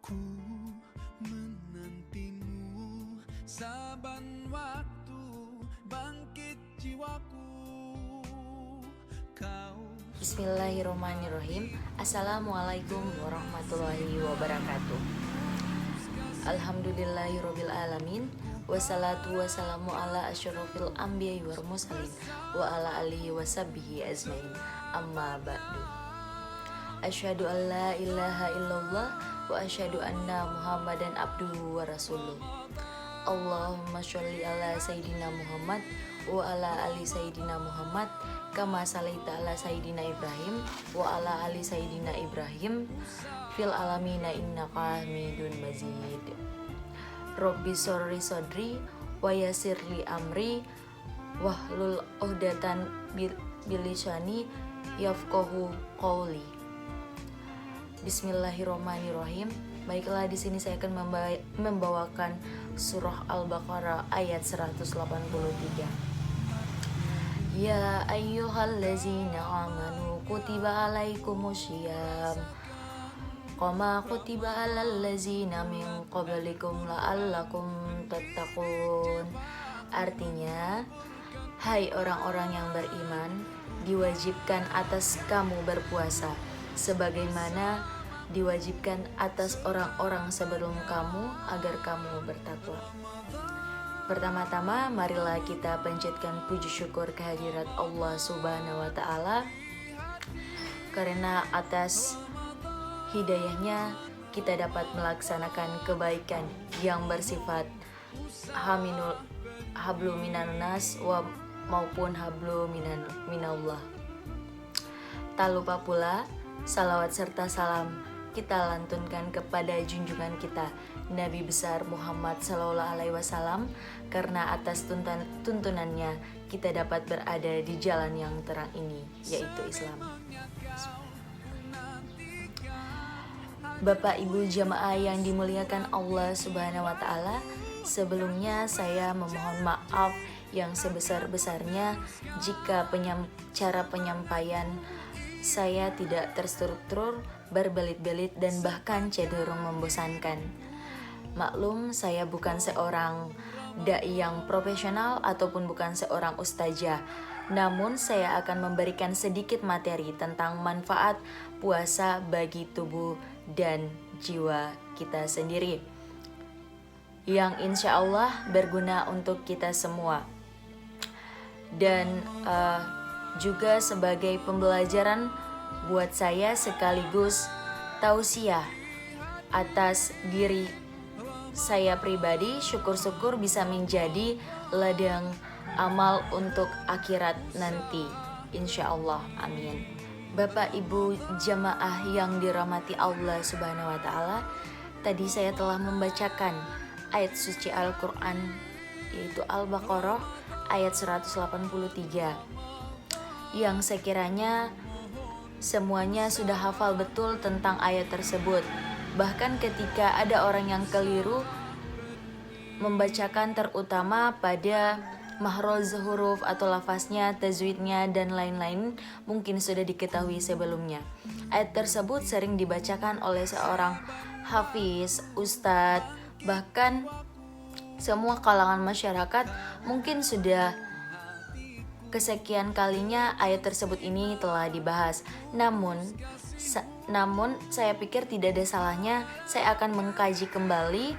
Ku menantimu saban waktu bangkit jiwaku. Kau Bismillahirrahmanirrahim. Assalamualaikum warahmatullahi wabarakatuh. Alhamdulillahirabbil alamin. Wassalatu wassalamu ala asyrofil anbiya'i wal mursalin wa ala alihi washabbihi ajmain. Amma ba'du. Asyhadu an la ilaha illallah wa asyhadu anna Muhammadan abduhu wa rasuluh. Allahumma sholli ala Sayyidina Muhammad wa ala ali Sayyidina Muhammad kama salaita ala Sayyidina Ibrahim wa ala ali Sayyidina Ibrahim fil alamina innaka hamidun majid. Rabbi sholli sodri wa yassirli amri wahlul 'uqdatan bilisani yafqahu qawli. Bismillahirrahmanirrahim. Baiklah, di sini saya akan membawakan surah Al-Baqarah ayat 183. Ya ayyuhallazina amanu kutiba alaikumusiyam kama kutiba alal ladzina min qablikum la'allakum tattaqun. Artinya, hai orang-orang yang beriman, diwajibkan atas kamu berpuasa sebagaimana diwajibkan atas orang-orang sebelum kamu agar kamu bertakwa. Pertama-tama, marilah kita panjatkan puji syukur kehadirat Allah Subhanahu wa Ta'ala, karena atas hidayahnya kita dapat melaksanakan kebaikan yang bersifat hablu minan nas maupun hablu minallah. Tak lupa pula salawat serta salam kita lantunkan kepada junjungan kita Nabi besar Muhammad Sallallahu Alaihi Wasallam, karena atas tuntunannya kita dapat berada di jalan yang terang ini, yaitu Islam. Bapak Ibu jamaah yang dimuliakan Allah Subhanahu wa Ta'ala, sebelumnya saya memohon maaf yang sebesar-besarnya jika cara penyampaian saya tidak terstruktur, berbelit-belit, dan bahkan cenderung membosankan. Maklum, saya bukan seorang dai yang profesional ataupun bukan seorang ustazah. Namun saya akan memberikan sedikit materi tentang manfaat puasa bagi tubuh dan jiwa kita sendiri, yang insya Allah berguna untuk kita semua. Dan juga sebagai pembelajaran buat saya sekaligus tausiah atas diri saya pribadi, syukur-syukur bisa menjadi ladang amal untuk akhirat nanti, insya Allah, amin. Bapak Ibu jamaah yang dirahmati Allah Subhanahu wa Ta'ala, tadi saya telah membacakan ayat suci Al-Quran, yaitu Al-Baqarah ayat 183, yang sekiranya semuanya sudah hafal betul tentang ayat tersebut. Bahkan ketika ada orang yang keliru membacakan, terutama pada mahroz huruf atau lafaznya, tajwidnya, dan lain-lain, mungkin sudah diketahui sebelumnya. Ayat tersebut sering dibacakan oleh seorang hafiz, ustadz, bahkan semua kalangan masyarakat. Mungkin sudah kesekian kalinya ayat tersebut ini telah dibahas. Namun saya pikir tidak ada salahnya saya akan mengkaji kembali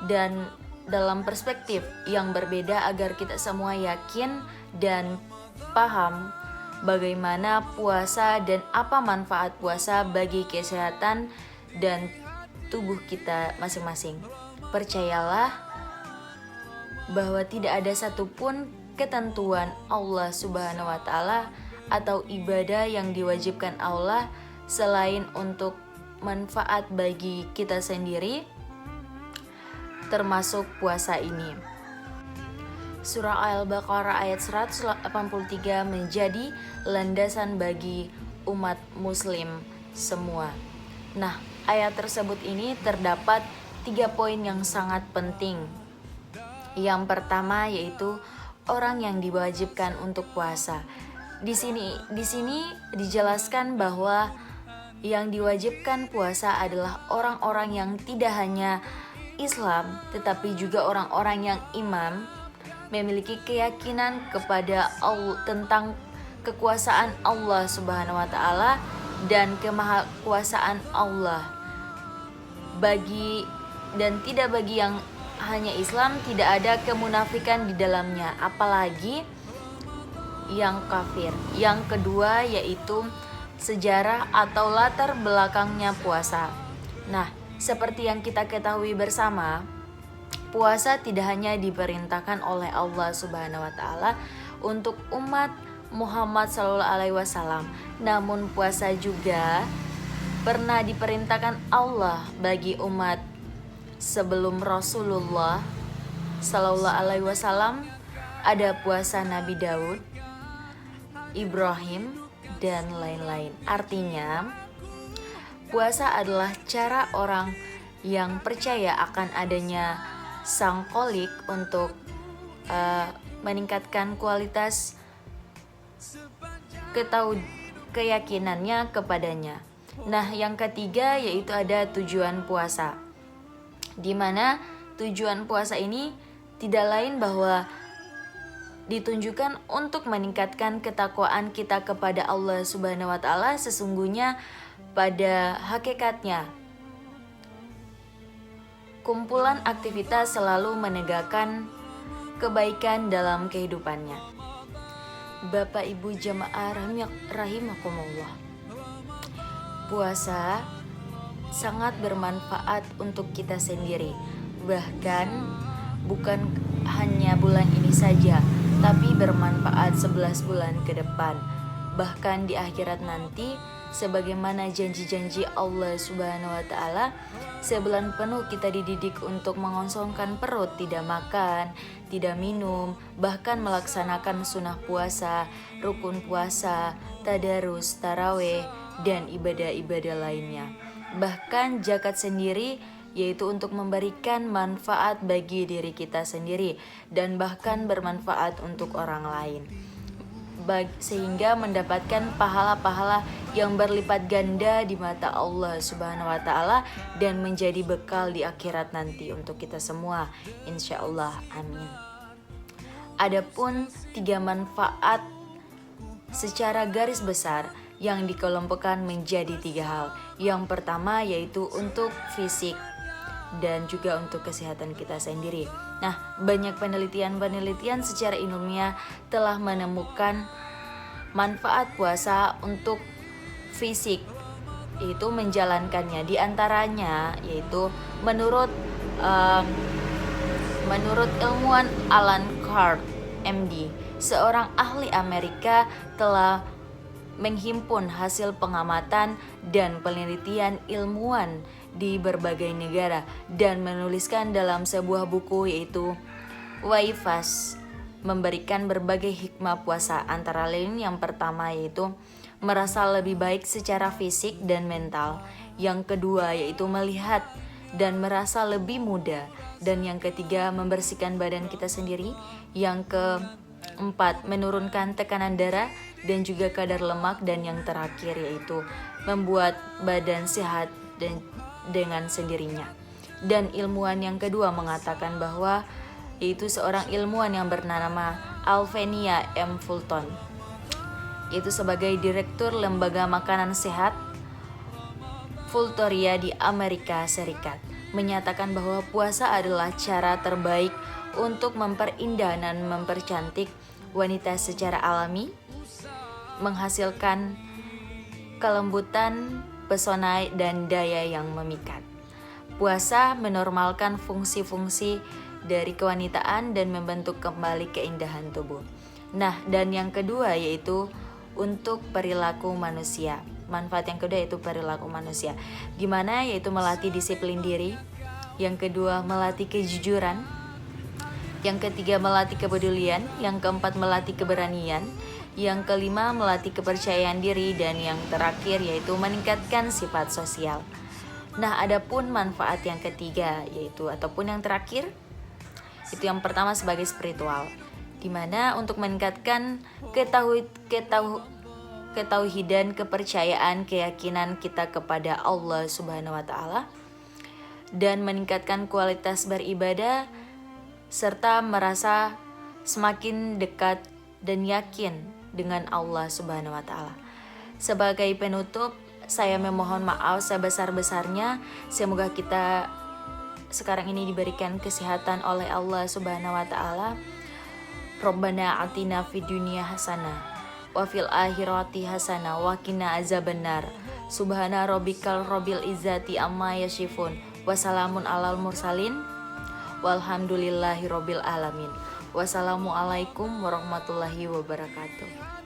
dan dalam perspektif yang berbeda agar kita semua yakin dan paham bagaimana puasa dan apa manfaat puasa bagi kesehatan dan tubuh kita masing-masing. Percayalah bahwa tidak ada satupun ketentuan Allah Subhanahu wa Ta'ala atau ibadah yang diwajibkan Allah selain untuk manfaat bagi kita sendiri, termasuk puasa ini. Surah Al-Baqarah ayat 183 menjadi landasan bagi umat muslim semua. Nah, ayat tersebut ini terdapat 3 poin yang sangat penting. Yang pertama yaitu orang yang diwajibkan untuk puasa. Di sini dijelaskan bahwa Yang diwajibkan puasa adalah orang-orang yang tidak hanya Islam, tetapi juga orang-orang yang iman, memiliki keyakinan kepada Allah, tentang kekuasaan Allah Subhanahu wa taala dan kemahakuasaan Allah. Tidak bagi yang hanya Islam, tidak ada kemunafikan di dalamnya, apalagi yang kafir. Yang kedua yaitu sejarah atau latar belakangnya puasa. Nah, seperti yang kita ketahui bersama, puasa tidak hanya diperintahkan oleh Allah Subhanahu wa taala untuk umat Muhammad sallallahu alaihi wasallam, namun puasa juga pernah diperintahkan Allah bagi umat sebelum Rasulullah sallallahu alaihi wasallam. Ada puasa Nabi Daud, Ibrahim, dan lain-lain. Artinya, puasa adalah cara orang yang percaya akan adanya Sang Kholik untuk meningkatkan kualitas keyakinannya kepadanya. Nah, yang ketiga yaitu ada tujuan puasa, di mana tujuan puasa ini tidak lain bahwa ditunjukkan untuk meningkatkan ketakwaan kita kepada Allah Subhanahu wa taala. Sesungguhnya pada hakikatnya kumpulan aktivitas selalu menegakkan kebaikan dalam kehidupannya. Bapak Ibu jamaah rahimakumullah, puasa sangat bermanfaat untuk kita sendiri. Bahkan bukan hanya bulan ini saja, tapi bermanfaat 11 bulan ke depan. Bahkan di akhirat nanti, sebagaimana janji-janji Allah Subhanahu wa taala, sebulan penuh kita dididik untuk mengosongkan perut, tidak makan, tidak minum, bahkan melaksanakan sunnah puasa, rukun puasa, tadarus, taraweh, dan ibadah-ibadah lainnya. Bahkan zakat sendiri, yaitu untuk memberikan manfaat bagi diri kita sendiri dan bahkan bermanfaat untuk orang lain, sehingga mendapatkan pahala-pahala yang berlipat ganda di mata Allah Subhanahu wa taala dan menjadi bekal di akhirat nanti untuk kita semua, insyaallah, amin. Adapun 3 manfaat secara garis besar yang dikelompokkan menjadi 3 hal. Yang pertama yaitu untuk fisik dan juga untuk kesehatan kita sendiri. Nah, banyak penelitian secara ilmiah telah menemukan manfaat puasa untuk fisik, yaitu menjalankannya. Di antaranya yaitu menurut ilmuwan Alan Carr, MD, seorang ahli Amerika, telah menghimpun hasil pengamatan dan penelitian ilmuwan di berbagai negara dan menuliskan dalam sebuah buku yaitu Why Fast, memberikan berbagai hikmah puasa. Antara lain yang pertama yaitu merasa lebih baik secara fisik dan mental. Yang kedua yaitu melihat dan merasa lebih muda. Dan yang ketiga membersihkan badan kita sendiri. Yang keempat menurunkan tekanan darah dan juga kadar lemak. Dan yang terakhir yaitu membuat badan sehat dan dengan sendirinya. Dan ilmuwan yang kedua mengatakan bahwa yaitu seorang ilmuwan yang bernama Alvenia M. Fulton, yaitu sebagai direktur lembaga makanan sehat Fultoria di Amerika Serikat, menyatakan bahwa puasa adalah cara terbaik untuk memperindah dan mempercantik wanita secara alami, menghasilkan kelembutan, pesona, dan daya yang memikat. Puasa menormalkan fungsi-fungsi dari kewanitaan dan membentuk kembali keindahan tubuh. Nah, dan yang kedua yaitu untuk perilaku manusia. Manfaat yang kedua yaitu perilaku manusia. Gimana? Yaitu melatih disiplin diri. Yang kedua melatih kejujuran. Yang ketiga melatih kepedulian. Yang keempat melatih keberanian. Yang kelima melatih kepercayaan diri, dan yang terakhir yaitu meningkatkan sifat sosial. Nah, adapun manfaat yang ketiga yaitu ataupun yang terakhir itu yang pertama sebagai spiritual, di mana untuk meningkatkan ketauhidan, kepercayaan, keyakinan kita kepada Allah Subhanahu wa taala dan meningkatkan kualitas beribadah serta merasa semakin dekat dan yakin dengan Allah Subhanahu wa taala. Sebagai penutup, saya memohon maaf sebesar-besarnya. Semoga kita sekarang ini diberikan kesehatan oleh Allah Subhanahu wa taala. Rabbana atina fid dunya hasanah wa fil akhirati hasanah wa qina azabannar. Subhana rabbikal rabbil izzati amma yasifun. Wassalamun alal mursalin. Walhamdulillahi rabbil alamin. Wassalamualaikum warahmatullahi wabarakatuh.